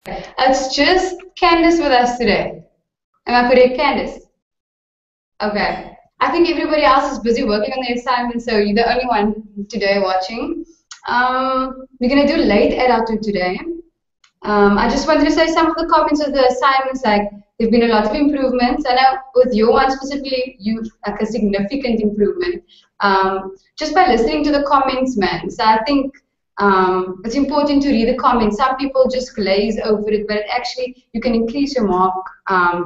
It's just Candice with us today. Am I correct, Candice? Okay. I think everybody else is busy working on their assignment, so you're the only one today watching. We're going to do late adulthood today. I just wanted to say some of the comments of the assignments, like there've been a lot of improvements. I know with your one specifically, you've like a significant improvement just by listening to the comments, man. So I think it's important to read the comments. Some people just glaze over it, but actually you can increase your mark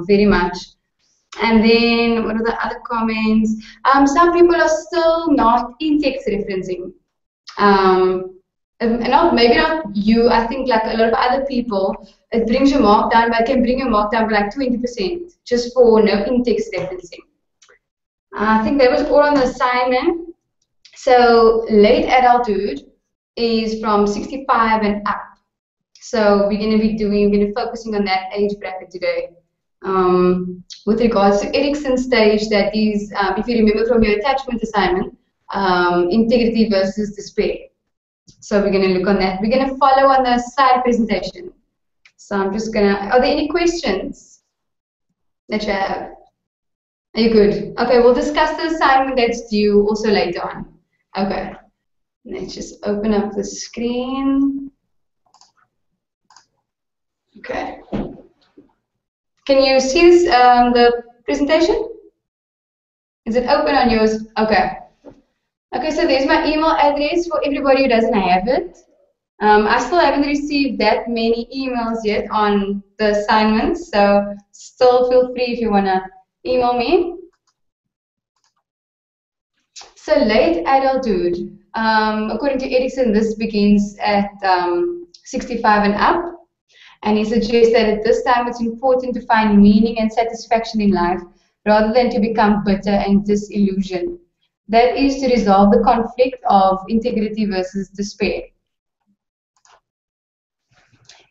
very much. And then what are the other comments? Some people are still not in text referencing. Maybe not you, I think like a lot of other people, it brings your mark down, but it can bring your mark down by like 20% just for no in-text referencing. I think that was all on the assignment. So late adulthood is from 65 and up. So we're going to be focusing on that age bracket today. With regards to Erikson's stage, that is, if you remember from your attachment assignment, integrity versus despair. So we're going to look on that. We're going to follow on the slide presentation. So I'm just going to, are there any questions that you have? Are you good? Okay, we'll discuss the assignment that's due also later on. Okay, let's just open up the screen. Okay. Can you see this, the presentation? Is it open on yours? Okay. Okay, so there's my email address for everybody who doesn't have it. I still haven't received that many emails yet on the assignments, so still feel free if you want to email me. So late adulthood, according to Erikson, this begins at 65 and up. And he suggests that at this time it's important to find meaning and satisfaction in life rather than to become bitter and disillusioned. That is to resolve the conflict of integrity versus despair.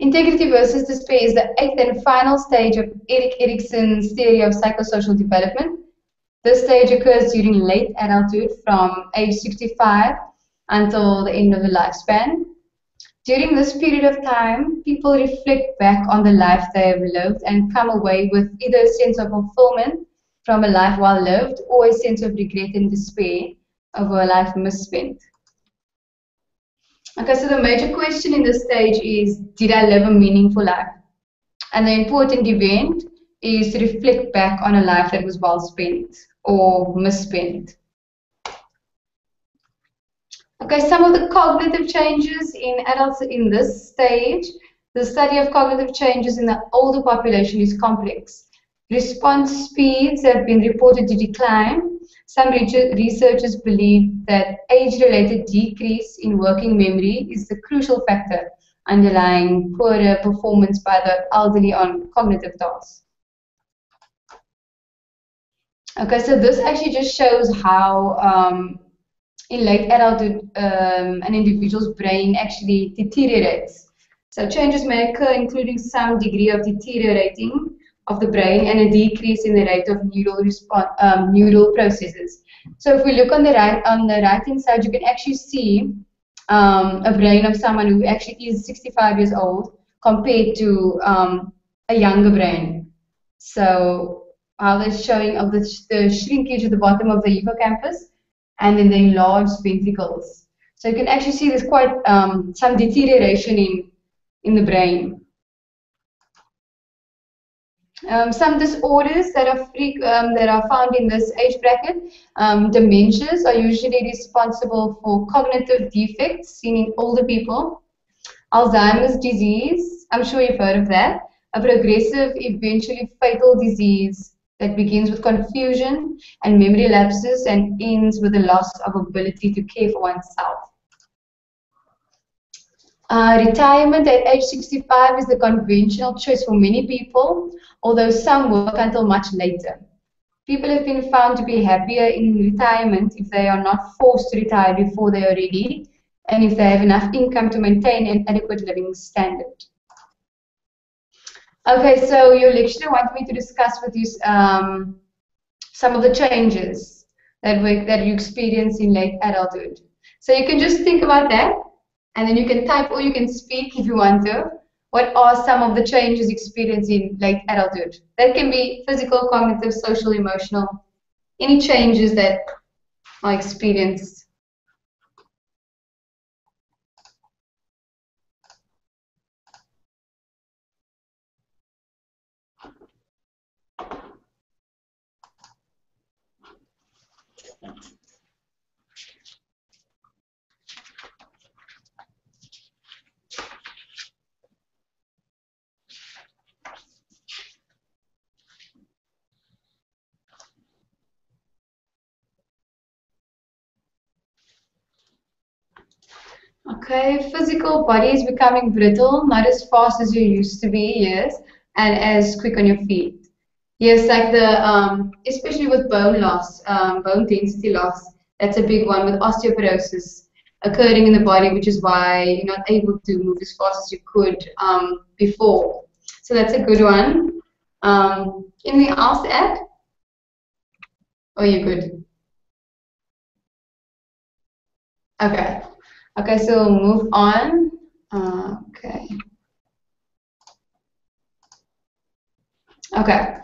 Integrity versus despair is the 8th and final stage of Erik Erikson's theory of psychosocial development. This stage occurs during late adulthood from age 65 until the end of the lifespan. During this period of time, people reflect back on the life they have lived and come away with either a sense of fulfillment from a life well lived or a sense of regret and despair over a life misspent. Okay, so the major question in this stage is, did I live a meaningful life? And the important event is to reflect back on a life that was well spent or misspent. Okay, some of the cognitive changes in adults in this stage. The study of cognitive changes in the older population is complex. Response speeds have been reported to decline. Some researchers believe that age-related decrease in working memory is the crucial factor underlying poorer performance by the elderly on cognitive tasks. Okay, so this actually just shows how in late adulthood, an individual's brain actually deteriorates. So changes may occur, including some degree of deteriorating of the brain and a decrease in the rate of neural processes. So if we look on the right-hand side, you can actually see a brain of someone who actually is 65 years old compared to a younger brain. So how they're showing of the shrinkage at the bottom of the hippocampus, and then the enlarged ventricles. So you can actually see there's quite some deterioration in the brain. Some disorders that are found in this age bracket, dementias are usually responsible for cognitive defects seen in older people. Alzheimer's disease, I'm sure you've heard of that, a progressive, eventually fatal disease that begins with confusion and memory lapses and ends with the loss of ability to care for oneself. Retirement at age 65 is the conventional choice for many people, although some work until much later. People have been found to be happier in retirement if they are not forced to retire before they are ready, and if they have enough income to maintain an adequate living standard. Okay, so your lecturer wanted me to discuss with you some of the changes that you experience in late adulthood. So you can just think about that, and then you can type or you can speak if you want to. what are some of the changes experienced in late adulthood? That can be physical, cognitive, social, emotional. Any changes that are experienced? Okay, physical body is becoming brittle, not as fast as you used to be, yes, and as quick on your feet. Yes, like especially with bone loss, bone density loss, that's a big one with osteoporosis occurring in the body, which is why you're not able to move as fast as you could before. So that's a good one. Anything else to add? Oh, you're good. Okay. Okay, so we'll move on. Okay. Okay.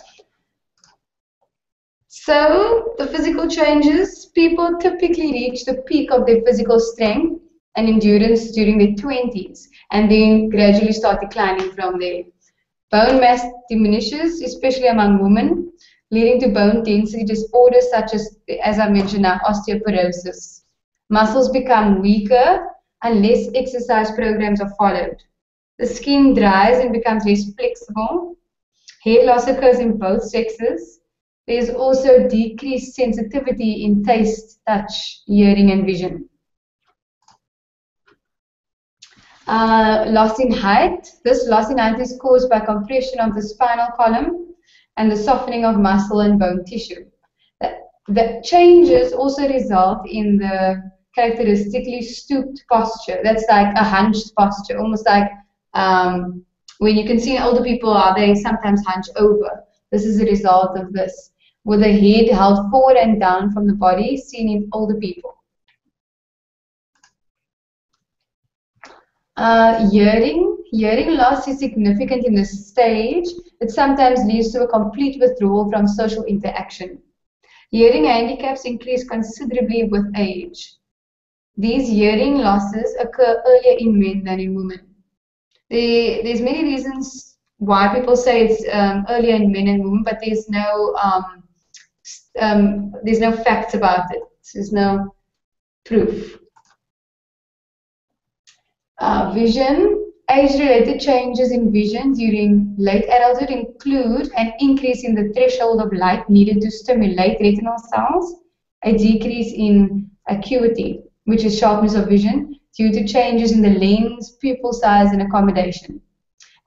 So the physical changes, people typically reach the peak of their physical strength and endurance during their 20s and then gradually start declining from there. Bone mass diminishes, especially among women, leading to bone density disorders such as I mentioned now, osteoporosis. Muscles become weaker unless exercise programs are followed. The skin dries and becomes less flexible. Hair loss occurs in both sexes. There's also decreased sensitivity in taste, touch, hearing, and vision. Loss in height. This loss in height is caused by compression of the spinal column and the softening of muscle and bone tissue. The changes also result in the characteristically stooped posture. That's like a hunched posture, almost like when you can see older people, they sometimes hunch over. This is a result of this, with the head held forward and down from the body, seen in older people. Hearing loss is significant in this stage. It sometimes leads to a complete withdrawal from social interaction. Hearing handicaps increase considerably with age. These hearing losses occur earlier in men than in women. There's many reasons why people say it's earlier in men and women, but there's no facts about it. There's no proof. Vision. Age-related changes in vision during late adulthood include an increase in the threshold of light needed to stimulate retinal cells, a decrease in acuity, which is sharpness of vision, due to changes in the lens, pupil size, and accommodation,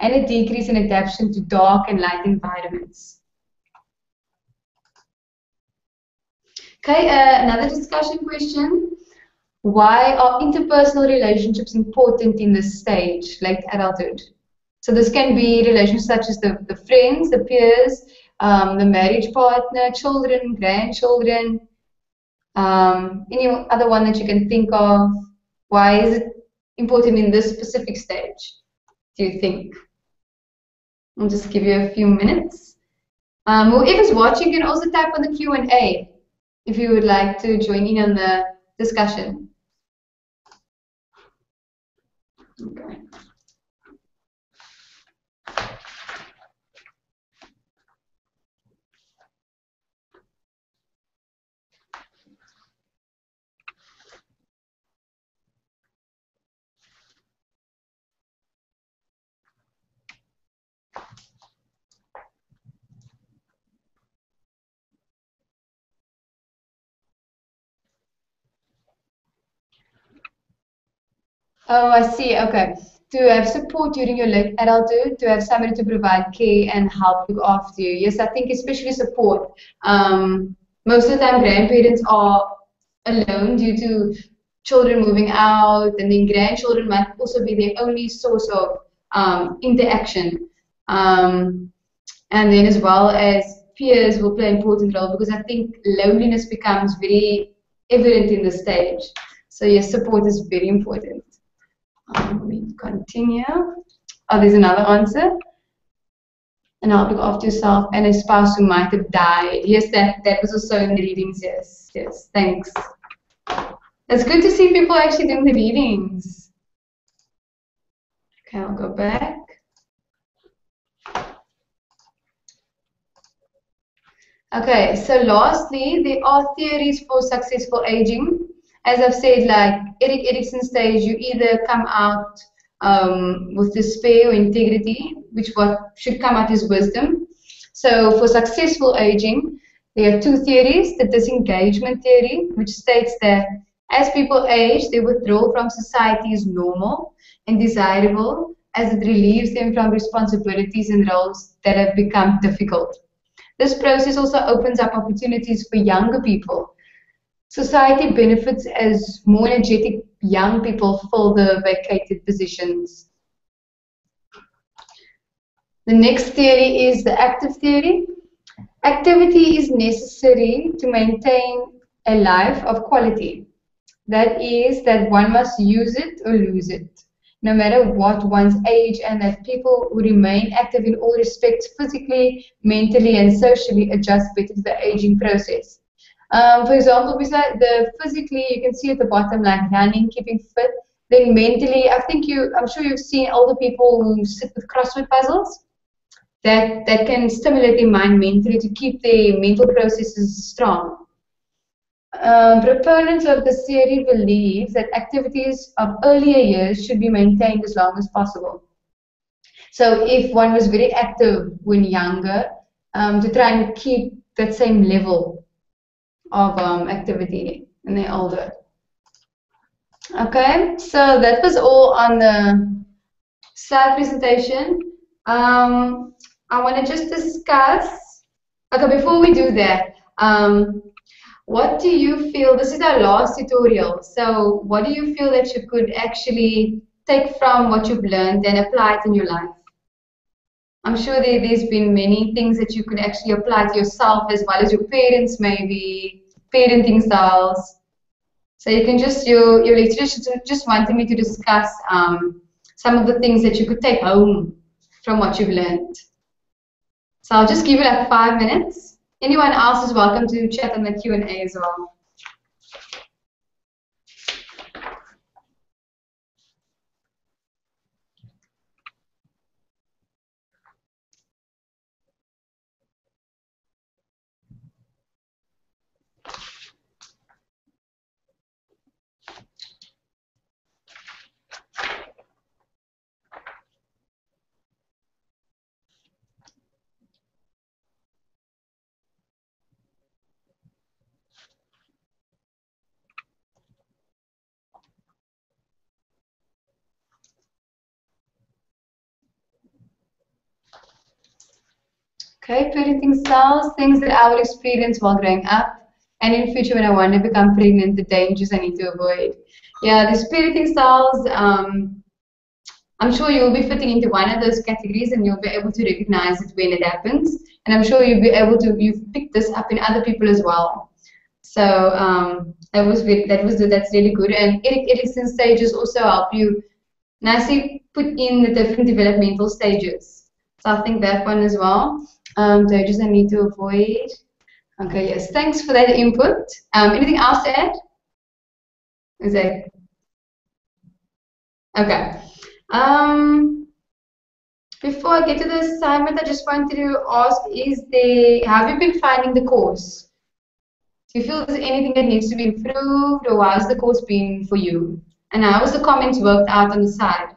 and a decrease in adaptation to dark and light environments. Okay, another discussion question. Why are interpersonal relationships important in this stage, late adulthood? So this can be relations such as the friends, the peers, the marriage partner, children, grandchildren, any other one that you can think of. Why is it important in this specific stage, do you think? I'll just give you a few minutes. Whoever's watching can also type on the Q&A if you would like to join in on the discussion. Okay. Oh, I see. Okay. To have support during your late adulthood, to have somebody to provide care and help look after you. Yes, I think especially support. Most of the time, grandparents are alone due to children moving out, and then grandchildren might also be their only source of interaction. And then as well as peers will play an important role, because I think loneliness becomes very evident in this stage. So yes, support is very important. We continue. Oh, there's another answer. And help look after yourself and a spouse who might have died. Yes, that was also in the readings. Yes, yes. Thanks. It's good to see people actually doing the readings. Okay, I'll go back. Okay, so lastly, there are theories for successful aging. As I've said, like Erik Erikson's stage, you either come out with despair or integrity, which what should come out is wisdom. So for successful aging, there are two theories. The disengagement theory, which states that as people age, their withdrawal from society is normal and desirable as it relieves them from responsibilities and roles that have become difficult. This process also opens up opportunities for younger people. Society benefits as more energetic young people fill the vacated positions. The next theory is the active theory. Activity is necessary to maintain a life of quality. That is, that one must use it or lose it, no matter what one's age, and that people who remain active in all respects, physically, mentally, and socially, adjust better to the aging process. For example, besides the physically, you can see at the bottom, like running, keeping fit. Then mentally, I'm sure you've seen older people who sit with crossword puzzles. That can stimulate their mind mentally to keep their mental processes strong. Proponents of this theory believe that activities of earlier years should be maintained as long as possible. So if one was very active when younger, to try and keep that same level of activity when they're older. Okay, so that was all on the slide presentation. I want to just discuss, okay, before we do that, what do you feel, this is our last tutorial, so what do you feel that you could actually take from what you've learned and apply it in your life? I'm sure there's been many things that you could actually apply to yourself as well as your parents, maybe, parenting styles. So you can just, your lecturer just wanted me to discuss some of the things that you could take home from what you've learned. So I'll just give you like 5 minutes. Anyone else is welcome to chat on the Q&A as well. Okay, parenting styles, things that I will experience while growing up, and in future when I want to become pregnant, the dangers I need to avoid. Yeah, these parenting styles, I'm sure you'll be fitting into one of those categories and you'll be able to recognize it when it happens. And I'm sure you'll be able to, you've picked this up in other people as well. So that's really good. And Erik Erikson's stages also help you nicely put in the different developmental stages. So I think that one as well. Stages I need to avoid. Okay, yes, thanks for that input. Anything else to add? Is that okay? Before I get to the assignment, I just wanted to ask: have you been finding the course? Do you feel there's anything that needs to be improved, or how's the course been for you? And how was the comments worked out on the side?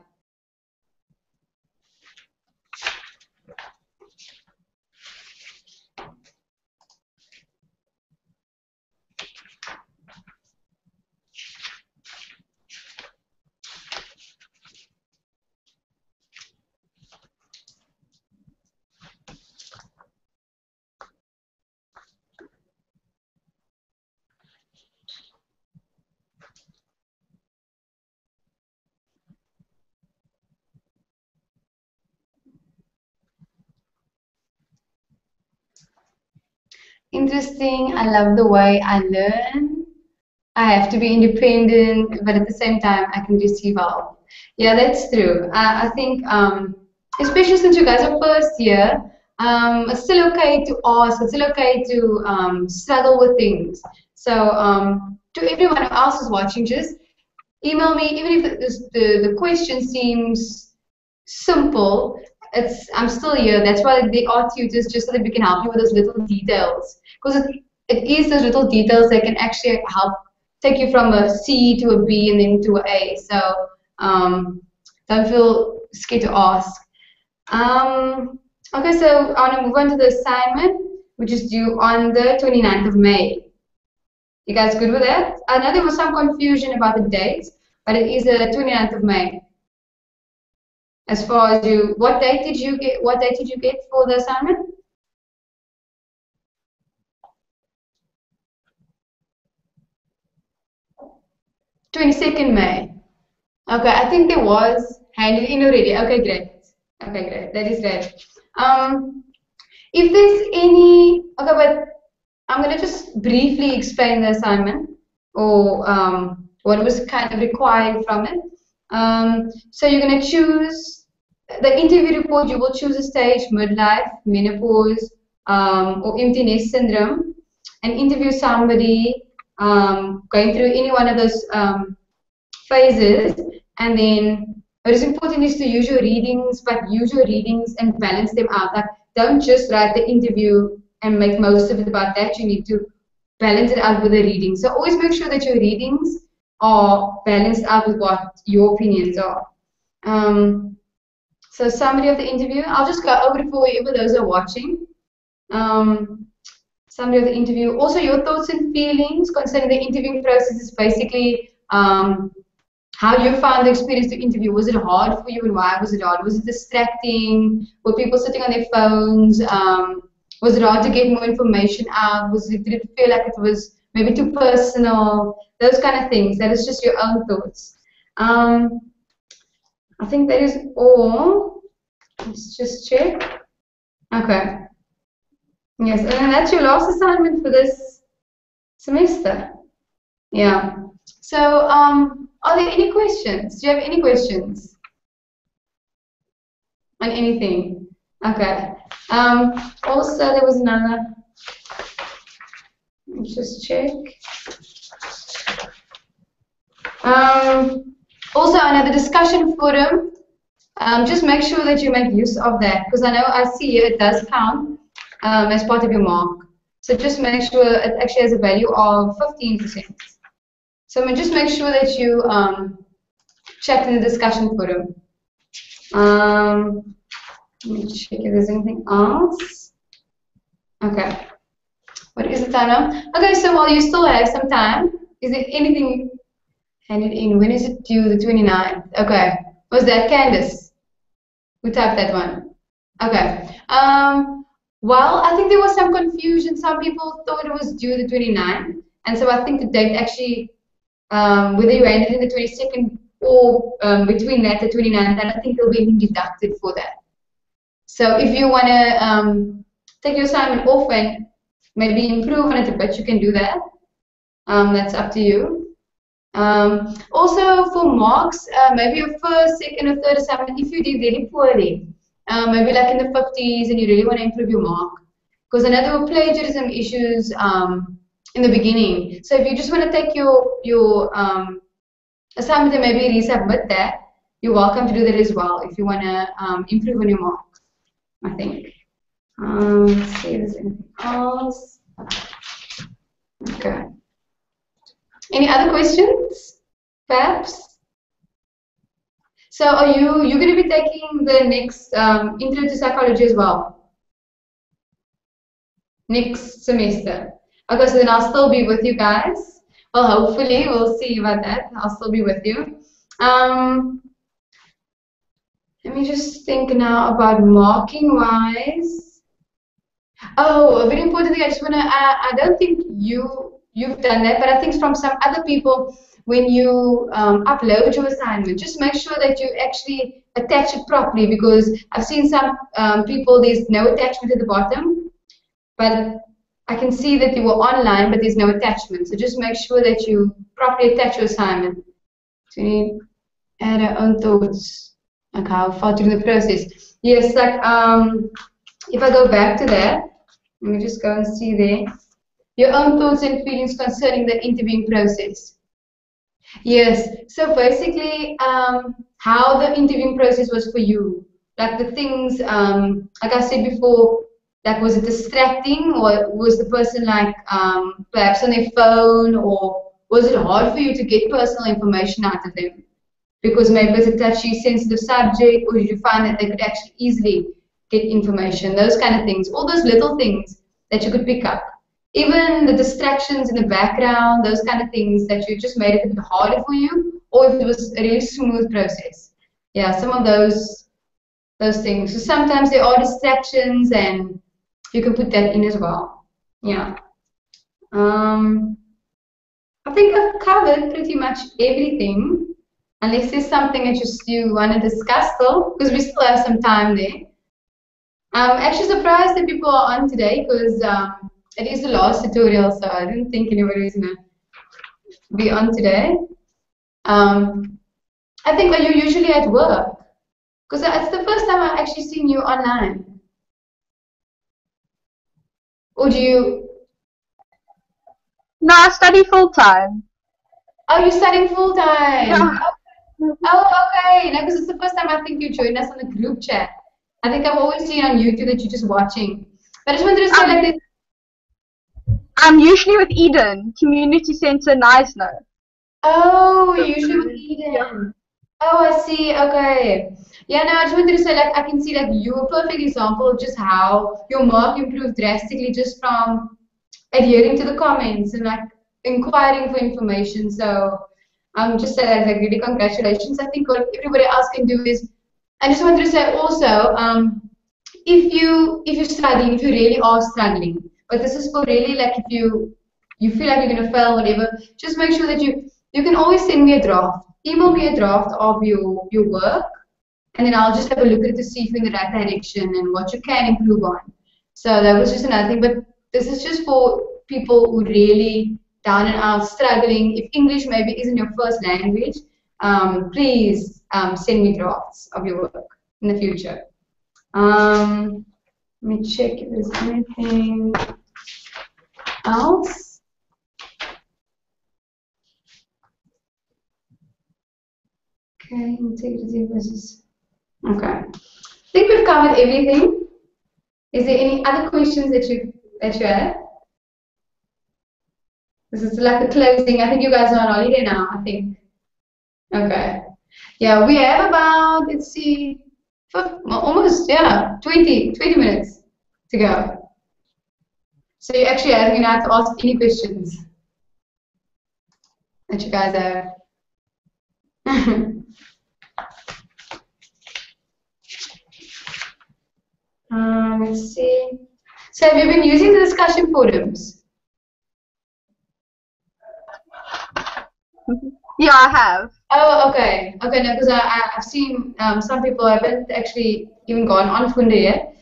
Interesting. I love the way I learn. I have to be independent, but at the same time, I can receive help. Yeah, that's true. I think especially since you guys are first year, it's still okay to ask. It's still okay to struggle with things. So to everyone else who's watching, just email me, even if the question seems simple. I'm still here. That's why they are tutors, just so that we can help you with those little details. Because it is those little details that can actually help take you from a C to a B and then to a A. So don't feel scared to ask. Okay, so I want to move on to the assignment, which is due on the 29th of May. You guys good with that? I know there was some confusion about the dates, but it is the 29th of May. As far as you, what date did you get for the assignment? (22nd May). Okay, I think there was handed in already. Okay, great. Okay, great. That is great. If there's any, okay, but I'm going to just briefly explain the assignment or what was kind of required from it. So you're going to choose the interview report. You will choose a stage: midlife, menopause, or empty nest syndrome, and interview somebody going through any one of those phases. And then what is important is to use your readings, but use your readings and balance them out. Like, don't just write the interview and make most of it about that. You need to balance it out with the reading. So always make sure that your readings are balanced out with what your opinions are. So summary of the interview, I'll just go over it for whoever those are watching. Summary of the interview. Also, your thoughts and feelings concerning the interviewing process is basically how you found the experience to interview. Was it hard for you, and why was it hard? Was it distracting? Were people sitting on their phones? Was it hard to get more information out? Did it feel like it was maybe too personal? Those kind of things. That is just your own thoughts. I think that is all. Let's just check. Okay. Yes, and then that's your last assignment for this semester. Yeah. So, are there any questions? Do you have any questions on anything? Okay. Also, there was another. Let's just check. Also, another discussion forum. Just make sure that you make use of that, because I see it does count as part of your mark. So just make sure it actually has a value of 15%. So just make sure that you check in the discussion forum. Let me check if there's anything else. Okay. What is the time now? Okay, so while you still have some time, is there anything handed in? When is it due? The 29th. Okay. Was that Candace? Who typed that one? Okay. Well, I think there was some confusion. Some people thought it was due the 29th. And so I think the date actually, whether you ended in the 22nd or between that, the 29th, I don't think there'll be anything deducted for that. So if you want to take your assignment off and maybe improve on it a bit, you can do that. That's up to you. Also for marks, maybe your first, second, or third assignment, if you did really poorly, maybe like in the 50s and you really want to improve your mark. Because I know there were plagiarism issues in the beginning. So if you just want to take your assignment and maybe resubmit that, you're welcome to do that as well if you want to improve on your marks, I think. Let's see if there's anything else. Okay. Any other questions, perhaps? So are you're going to be taking the next Intro to Psychology as well? Next semester. Okay, so then I'll still be with you guys. Well, hopefully, we'll see about that. I'll still be with you. Let me just think now about marking wise. Oh, a very important thing. I just want to. I don't think you've done that, but I think from some other people, when you upload your assignment, just make sure that you actually attach it properly, because I've seen some people, there's no attachment at the bottom, but I can see that you were online, but there's no attachment. So just make sure that you properly attach your assignment. So you need to add our own thoughts, like how far through the process. Yes, like if I go back to that, let me just go and see there. Your own thoughts and feelings concerning the interviewing process. Yes. So basically, how the interviewing process was for you, like the things, like I said before, like was it distracting, or was the person like perhaps on their phone, or was it hard for you to get personal information out of them? Because maybe it's a touchy, sensitive subject, or did you find that they could actually easily get information? Those kind of things, all those little things that you could pick up. Even the distractions in the background, those kind of things that you just made it a bit harder for you, or if it was a really smooth process. Yeah, some of those things. So sometimes there are distractions, and you can put that in as well. Yeah. I think I've covered pretty much everything. Unless there's something that you want to discuss though, because we still have some time there. I'm actually surprised that people are on today because it is the last tutorial, so I didn't think anybody was going to be on today. I think, are you usually at work? Because it's the first time I've actually seen you online. Or do you? No, I study full time. Oh, you're studying full time. Yeah. Oh, okay. No, because it's the first time I think you joined us on the group chat. I think I've always seen on YouTube that you're just watching. But I just wanted to say like this. I'm usually with Eden, Community Centre, Knysna. Oh, you usually with Eden. Oh, I see. Okay. Yeah, no, I just wanted to say, like, I can see, like, you're a perfect example of just how your mark improved drastically just from adhering to the comments and, like, inquiring for information. So, just say that, like, really congratulations. I think what everybody else can do is, I just wanted to say also, if you're struggling, if you really are struggling, but this is for really, like, if you feel like you're gonna fail, whatever, just make sure that you can always send me a draft. Email me a draft of your work, and then I'll just have a look at it to see if you're in the right direction and what you can improve on. So that was just another thing. But this is just for people who really down and out struggling. If English maybe isn't your first language, please send me drafts of your work in the future. Let me check if there's anything else. Okay, integrity versus. Okay, I think we've covered everything. Is there any other questions that you have? This is like a closing. I think you guys are on holiday now. I think. Okay. Yeah, we have about, let's see, almost 20 minutes to go. So you actually are going to have to ask any questions that you guys have. Let's see. So have you been using the discussion forums? Yeah, I have. Oh, okay. Okay, no, because I've seen some people haven't actually even gone on Funde yet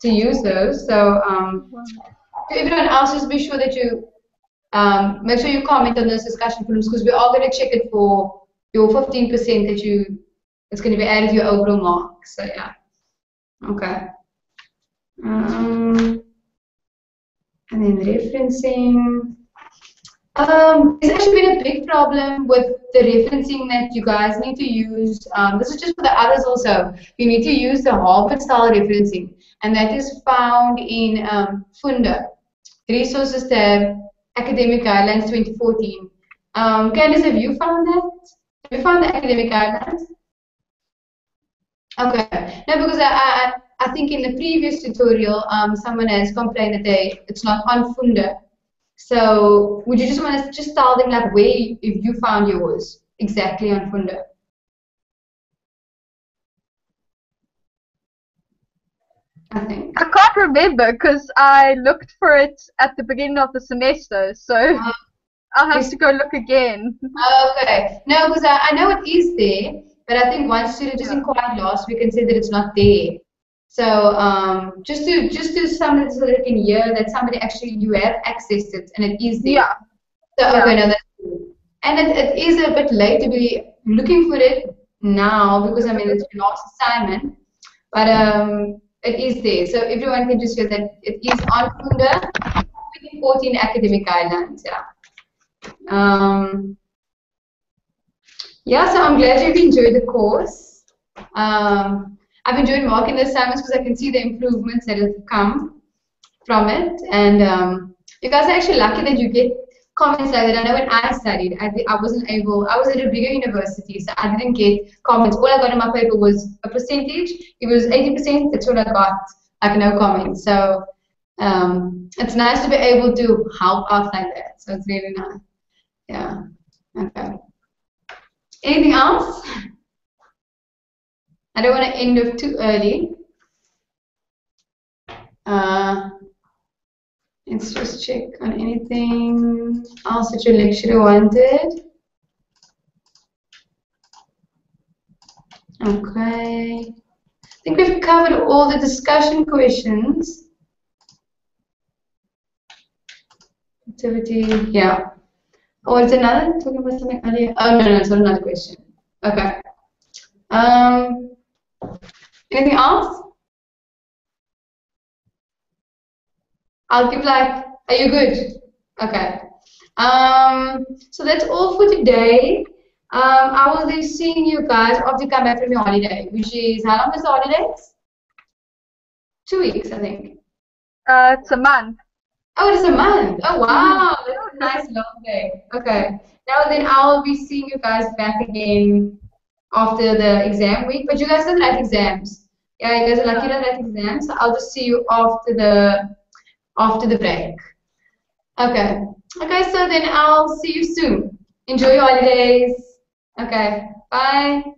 to use those. So to everyone else, just be sure that you make sure you comment on those discussion forums because we are going to check it for your 15% that it's going to be added to your overall mark. So yeah. Okay. And then referencing. There's actually been a big problem with the referencing that you guys need to use. This is just for the others also. You need to use the Harvard style referencing, and that is found in Funda, Resources tab, Academic Guidelines 2014. Candice, have you found that? Have you found the academic guidelines? Okay. No, because I think in the previous tutorial, someone has complained that it's not on Funda. So would you just want to just tell them like where if you found yours exactly on Funda? I think. I can't remember because I looked for it at the beginning of the semester, so I'll have to go look again. Okay. No, because I know it is there, but I think one student just inquired last week and said that it's not there. So just to somebody so that they can hear that somebody actually you have accessed it and it is there. Yeah. So okay, no, that's good. And it is a bit late to be looking for it now because I mean it's your last assignment. but it is there. So everyone can just hear that it is on Funda, 14 academic guidelines. Yeah. Yeah, so I'm glad you've enjoyed the course. I've enjoyed marking the assignments because I can see the improvements that have come from it. And you guys are actually lucky that you get comments like that. I know when I studied, I wasn't able, I was at a bigger university, so I didn't get comments. All I got in my paper was a percentage. It was 80%, that's all I got, like no comments. So it's nice to be able to help out like that. So it's really nice. Yeah. Okay. Anything else? I don't want to end off too early. Let's just check on anything else that your lecturer wanted. Okay. I think we've covered all the discussion questions. Activity, yeah. Oh, it's another, talking about something earlier. Oh, no, it's not another question. Okay. Anything else? I'll give like, are you good? Okay. So that's all for today. I will be seeing you guys after you come back from your holiday, which is, how long is the holidays? 2 weeks, I think. It's a month. Oh, it's a month. Oh, wow. That's a nice long day. Okay. Now then, I'll be seeing you guys back again after the exam week. But you guys don't like exams. Yeah, you guys are lucky to like exams. So I'll just see you after the break. Okay. Okay, so then I'll see you soon. Enjoy your holidays. Okay. Bye.